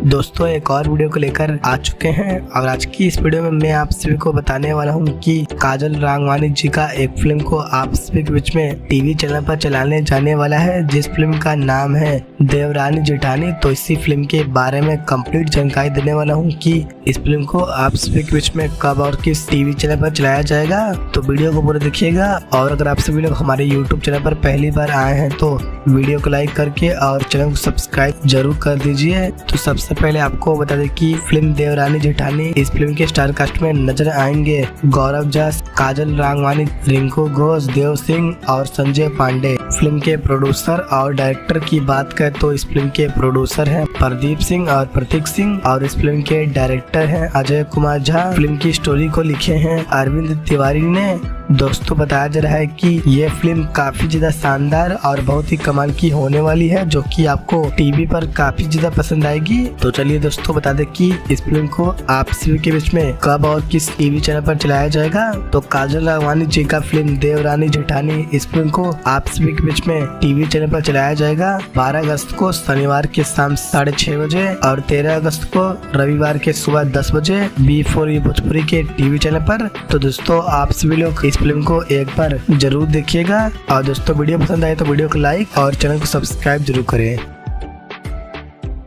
दोस्तों एक और वीडियो को लेकर आ चुके हैं और आज की इस वीडियो में मैं आप सभी को बताने वाला हूं कि काजल राघवानी जी का एक फिल्म को आप सभी के बीच में टीवी चैनल पर चलाने जाने वाला है, जिस फिल्म का नाम है देवरानी जेठानी। तो इसी फिल्म के बारे में कंप्लीट जानकारी देने वाला हूं कि इस फिल्म को आप सभी के बीच में कब और किस टीवी चैनल पर चलाया जाएगा। तो वीडियो को पूरा देखिएगा और अगर आप सभी लोग हमारे यूट्यूब चैनल पर पहली बार आए हैं तो वीडियो को लाइक करके और चैनल को सब्सक्राइब जरूर कर दीजिए। तो सबसे पहले आपको बता दें कि फिल्म देवरानी जेठानी, इस फिल्म के स्टार कास्ट में नजर आएंगे गौरव जस, काजल राघवानी, रिंकू घोष, देव सिंह और संजय पांडे। फिल्म के प्रोड्यूसर और डायरेक्टर की बात करें तो इस फिल्म के प्रोड्यूसर हैं प्रदीप सिंह और प्रतीक सिंह और इस फिल्म के डायरेक्टर हैं अजय कुमार झा। फिल्म की स्टोरी को लिखे हैं अरविंद तिवारी ने। दोस्तों बताया जा रहा है कि ये फिल्म काफी ज्यादा शानदार और बहुत ही कमाल की होने वाली है, जो कि आपको टीवी पर काफी ज्यादा पसंद आएगी। तो चलिए दोस्तों बता दें कि इस फिल्म को आप सभी के बीच में कब और किस टीवी चैनल पर चलाया जाएगा। तो काजल राघवानी जी का फिल्म देवरानी जेठानी, इस फिल्म को आप सभी के बीच में टीवी चैनल पर चलाया जाएगा 12 अगस्त को शनिवार के शाम 6:30 बजे और 13 अगस्त को रविवार के सुबह 10 बजे B4 भोजपुरी के टीवी चैनल पर। तो दोस्तों आप सभी लोग इस फिल्म को एक बार जरूर देखिएगा और दोस्तों वीडियो पसंद आए तो वीडियो को लाइक और चैनल को सब्सक्राइब जरूर करें।